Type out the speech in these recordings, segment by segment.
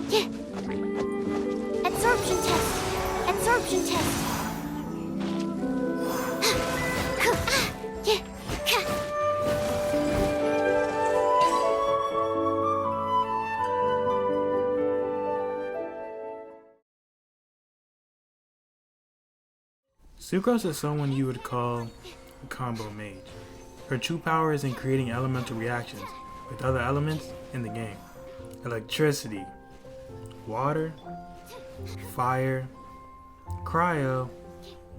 Absorption test. Absorption test. Sucrose is someone you would call a combo mage. Her true power is in creating elemental reactions with other elements in the game. Electricity, water, fire, cryo,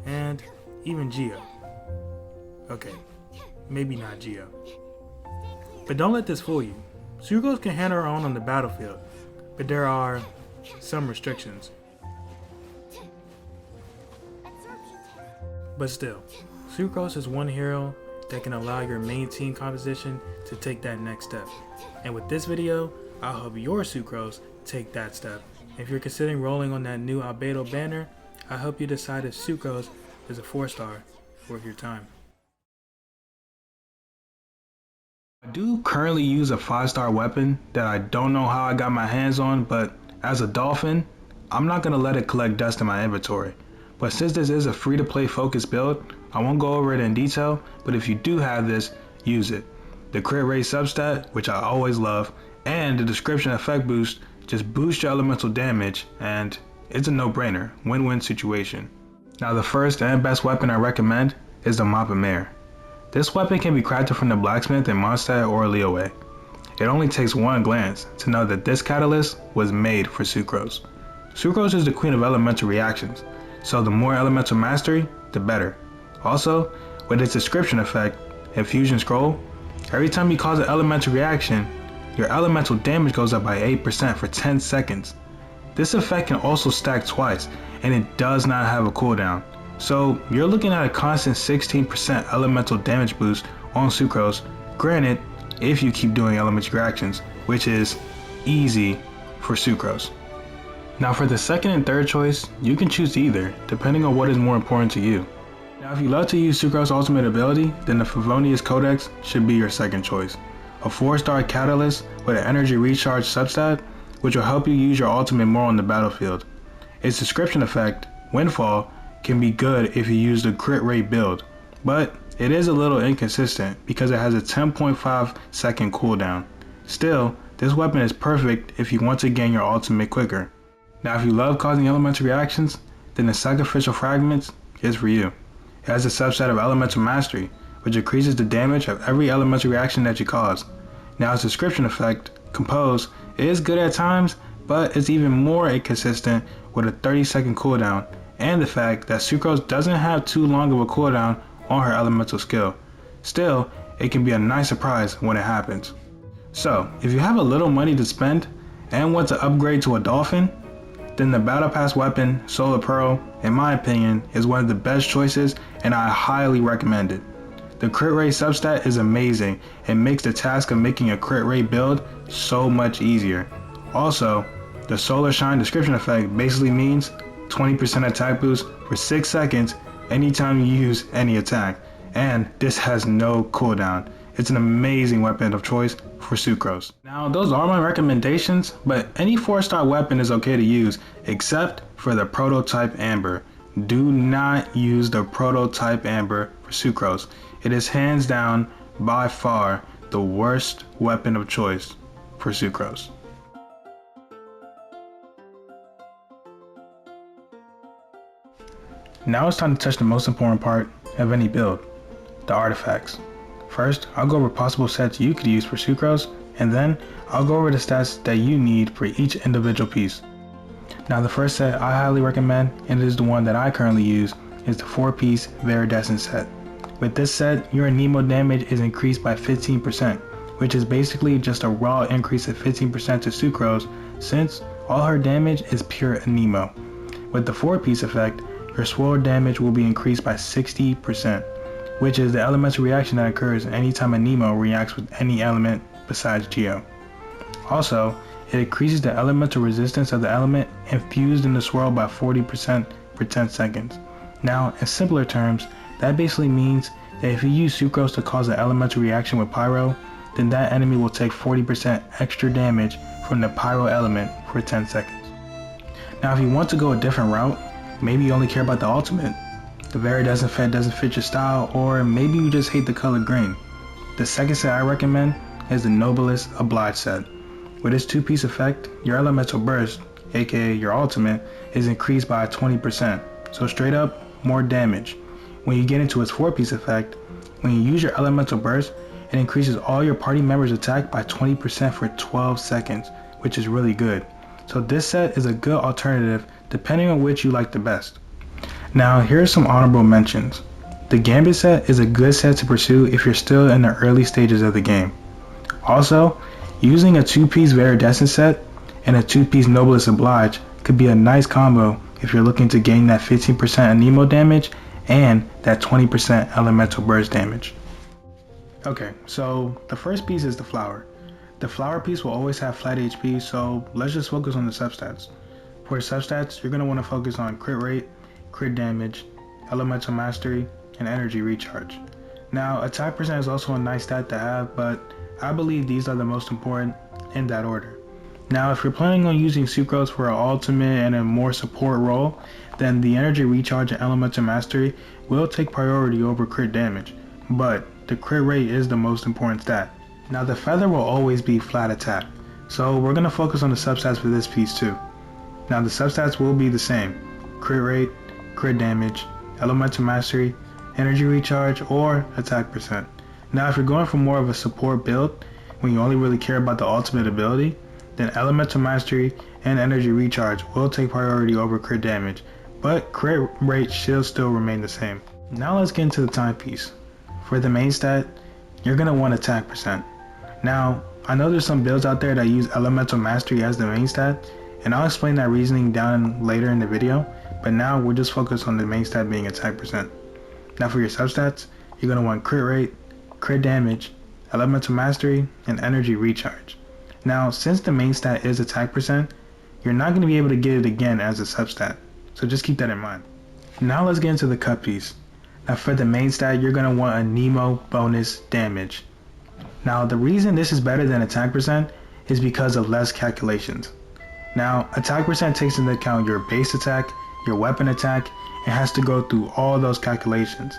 and even geo. Okay, maybe not geo. But don't let this fool you. Sucrose can handle her own on the battlefield, but there are some restrictions. But still, Sucrose is one hero that can allow your main team composition to take that next step. And with this video, I'll help your Sucrose take that step. If you're considering rolling on that new Albedo banner, I'll help you decide if Sucrose is a 4-star worth your time. I do currently use a 5-star weapon that I don't know how I got my hands on, but as a dolphin, I'm not going to let it collect dust in my inventory. But since this is a free-to-play focused build, I won't go over it in detail, but if you do have this, use it. The crit rate substat, which I always love, and the description effect boost just boost your elemental damage, and it's a no-brainer, win-win situation. Now the first and best weapon I recommend is the Mop and Mare. This weapon can be crafted from the blacksmith in Mondstadt or Liyue. It only takes one glance to know that this catalyst was made for Sucrose. Sucrose is the queen of elemental reactions, so the more elemental mastery, the better. Also, with its description effect and fusion scroll, every time you cause an elemental reaction, your elemental damage goes up by 8% for 10 seconds. This effect can also stack twice, and it does not have a cooldown. So you're looking at a constant 16% elemental damage boost on Sucrose, granted, if you keep doing elemental reactions, which is easy for Sucrose. Now for the second and third choice, you can choose either, depending on what is more important to you. Now if you love to use Sucrose's ultimate ability, then the Favonius Codex should be your second choice. A 4-star catalyst with an energy recharge substat, which will help you use your ultimate more on the battlefield. Its description effect, Windfall, can be good if you use the crit rate build, but it is a little inconsistent because it has a 10.5 second cooldown. Still, this weapon is perfect if you want to gain your ultimate quicker. Now if you love causing elemental reactions, then the Sacrificial Fragments is for you. It has a subset of Elemental Mastery, which increases the damage of every elemental reaction that you cause. Now its description effect, Compose, is good at times, but it's even more inconsistent with a 30-second cooldown, and the fact that Sucrose doesn't have too long of a cooldown on her elemental skill. Still, it can be a nice surprise when it happens. So, if you have a little money to spend and want to upgrade to a dolphin, then the Battle Pass weapon, Solar Pearl, in my opinion, is one of the best choices and I highly recommend it. The crit rate substat is amazing and makes the task of making a crit rate build so much easier. Also, the Solar Shine description effect basically means 20% attack boost for 6 seconds anytime you use any attack, and this has no cooldown. It's an amazing weapon of choice for Sucrose. Now those are my recommendations, but any 4-star weapon is okay to use except for the Prototype Amber. Do not use the Prototype Amber for Sucrose. It is hands down by far the worst weapon of choice for Sucrose. Now it's time to touch the most important part of any build, the artifacts. First, I'll go over possible sets you could use for Sucrose, and then I'll go over the stats that you need for each individual piece. Now the first set I highly recommend, and it is the one that I currently use, is the 4-piece Viridescent set. With this set, your Anemo damage is increased by 15%, which is basically just a raw increase of 15% to Sucrose, since all her damage is pure Anemo. With the 4-piece effect, your sword damage will be increased by 60%, which is the elemental reaction that occurs anytime Anemo reacts with any element besides Geo. Also, it increases the elemental resistance of the element infused in the swirl by 40% for 10 seconds. Now, in simpler terms, that basically means that if you use Sucrose to cause an elemental reaction with Pyro, then that enemy will take 40% extra damage from the pyro element for 10 seconds. Now if you want to go a different route, maybe you only care about the ultimate, the very doesn't fit your style, or maybe you just hate the color green. The second set I recommend is the Noblest Oblige set. With its 2-piece effect, your elemental burst, aka your ultimate, is increased by 20%, so straight up, more damage. When you get into its 4-piece effect, when you use your elemental burst, it increases all your party members' attack by 20% for 12 seconds, which is really good. So this set is a good alternative depending on which you like the best. Now here are some honorable mentions. The Gambit set is a good set to pursue if you're still in the early stages of the game. Also, using a 2-piece Viridescent set and a 2-piece Noblest Oblige could be a nice combo if you're looking to gain that 15% Anemo damage and that 20% Elemental Burst damage. Okay, so the first piece is the Flower. The Flower piece will always have flat HP, so let's just focus on the substats. For your substats, you're going to want to focus on crit rate, crit damage, elemental mastery, and energy recharge. Now, attack percent is also a nice stat to have, but I believe these are the most important in that order. Now, if you're planning on using Sucrose for an ultimate and a more support role, then the energy recharge and elemental mastery will take priority over crit damage, but the crit rate is the most important stat. Now, the Feather will always be flat attack, so we're going to focus on the substats for this piece too. Now, the substats will be the same: crit rate, crit damage, elemental mastery, energy recharge, or attack percent. Now if you're going for more of a support build, when you only really care about the ultimate ability, then elemental mastery and energy recharge will take priority over crit damage, but crit rate should still remain the same. Now let's get into the timepiece. For the main stat, you're going to want attack percent. Now, I know there's some builds out there that use elemental mastery as the main stat, and I'll explain that reasoning later in the video, but now we'll just focus on the main stat being attack percent. Now for your substats, you're going to want crit rate, crit damage, elemental mastery, and energy recharge. Now since the main stat is attack percent, you're not going to be able to get it again as a substat, so just keep that in mind. Now let's get into the cut piece. Now for the main stat, you're going to want a Nemo bonus damage. Now the reason this is better than attack percent is because of less calculations. Now attack percent takes into account your base attack, your weapon attack, and has to go through all those calculations.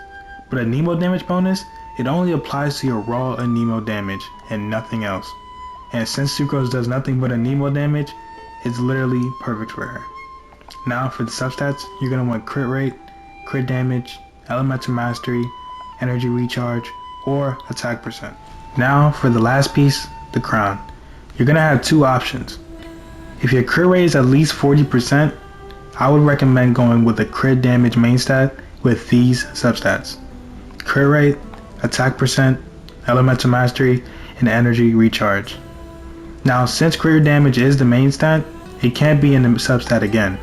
But a Nemo damage bonus, it only applies to your raw Anemo damage and nothing else. And since Sucrose does nothing but Anemo damage, it's literally perfect for her. Now for the substats, you're going to want crit rate, crit damage, elemental mastery, energy recharge, or attack percent. Now for the last piece, the crown. You're going to have two options. If your crit rate is at least 40%, I would recommend going with a crit damage main stat with these substats: crit rate, attack percent, elemental mastery, and energy recharge. Now since crit damage is the main stat, it can't be in the substat again.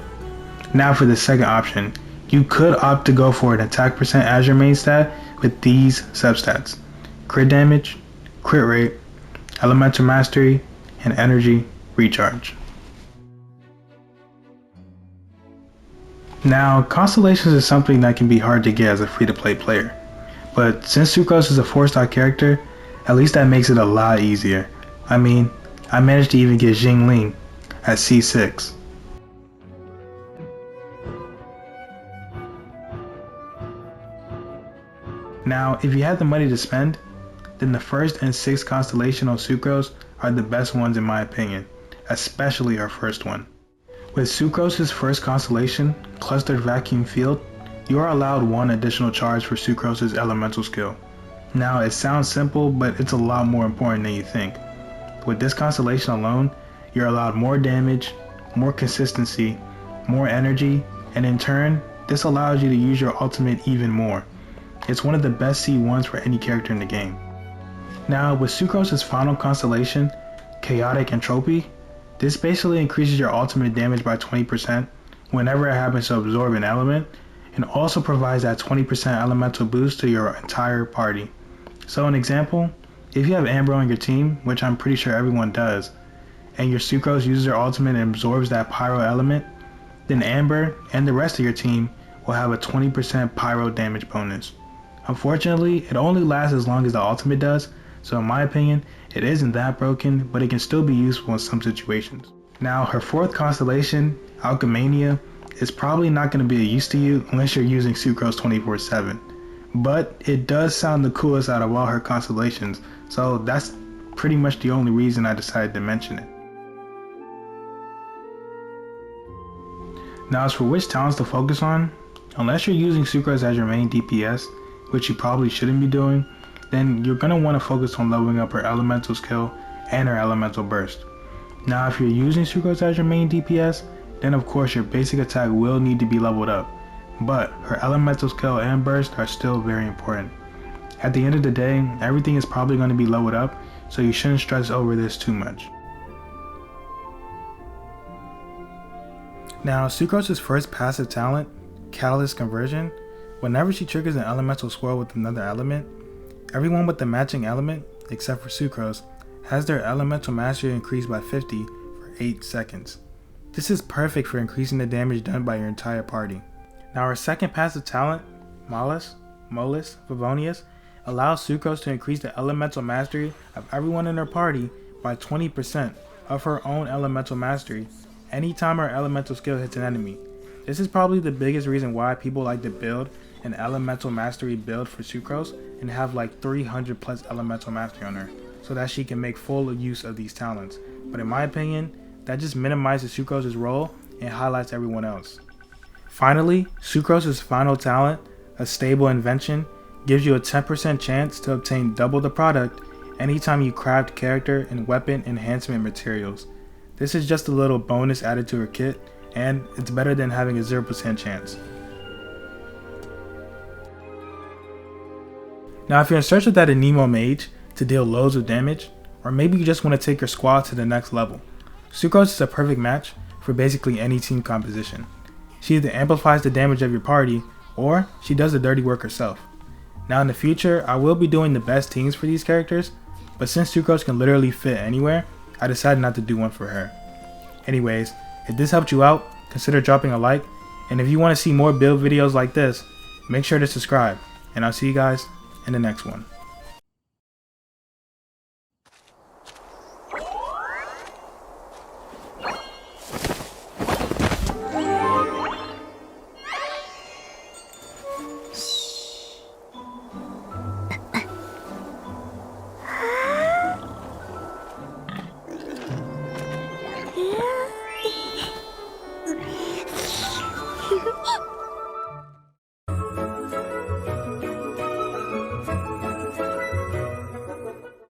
Now for the second option, you could opt to go for an attack percent as your main stat with these substats: crit damage, crit rate, elemental mastery, and energy recharge. Now, Constellations is something that can be hard to get as a free-to-play player, but since Sucrose is a 4-star character, at least that makes it a lot easier. I mean, I managed to even get Jingling at C6. Now, if you have the money to spend, then the 1st and 6th Constellation on Sucrose are the best ones in my opinion, especially our first one. With Sucrose's first Constellation, Clustered Vacuum Field, you are allowed one additional charge for Sucrose's elemental skill. Now it sounds simple, but it's a lot more important than you think. With this Constellation alone, you're allowed more damage, more consistency, more energy, and in turn, this allows you to use your ultimate even more. It's one of the best C1s for any character in the game. Now with Sucrose's final Constellation, Chaotic Entropy, this basically increases your ultimate damage by 20% whenever it happens to absorb an element, and also provides that 20% elemental boost to your entire party. So an example, if you have Amber on your team, which I'm pretty sure everyone does, and your Sucrose uses their ultimate and absorbs that pyro element, then Amber and the rest of your team will have a 20% pyro damage bonus. Unfortunately, it only lasts as long as the ultimate does, So in my opinion, it isn't that broken, but it can still be useful in some situations. Now her fourth constellation, Alchemania, is probably not going to be a use to you unless you're using Sucrose 24/7. But it does sound the coolest out of all her constellations, so that's pretty much the only reason I decided to mention it. Now as for which talents to focus on, unless you're using Sucrose as your main DPS, which you probably shouldn't be doing, then you're going to want to focus on leveling up her elemental skill and her elemental burst. Now if you're using Sucrose as your main DPS, then of course your basic attack will need to be leveled up, but her elemental skill and burst are still very important. At the end of the day, everything is probably going to be leveled up, so you shouldn't stress over this too much. Now Sucrose's first passive talent, Catalyst Conversion, whenever she triggers an elemental swirl with another element, everyone with the matching element, except for Sucrose, has their elemental mastery increased by 50 for 8 seconds. This is perfect for increasing the damage done by your entire party. Now our second passive talent, Mollis Favonius, allows Sucrose to increase the elemental mastery of everyone in her party by 20% of her own elemental mastery anytime her elemental skill hits an enemy. This is probably the biggest reason why people like to build an elemental mastery build for Sucrose and have like 300 plus elemental mastery on her, so that she can make full use of these talents. But in my opinion, that just minimizes Sucrose's role and highlights everyone else. Finally, Sucrose's final talent, a stable invention, gives you a 10% chance to obtain double the product anytime you craft character and weapon enhancement materials. This is just a little bonus added to her kit, and it's better than having a 0% chance. Now if you're in search of that Anemo mage to deal loads of damage, or maybe you just want to take your squad to the next level, Sucrose is a perfect match for basically any team composition. She either amplifies the damage of your party, or she does the dirty work herself. Now in the future, I will be doing the best teams for these characters, but since Sucrose can literally fit anywhere, I decided not to do one for her. Anyways, if this helped you out, consider dropping a like, and if you want to see more build videos like this, make sure to subscribe, and I'll see you guys in the next one. Yeah.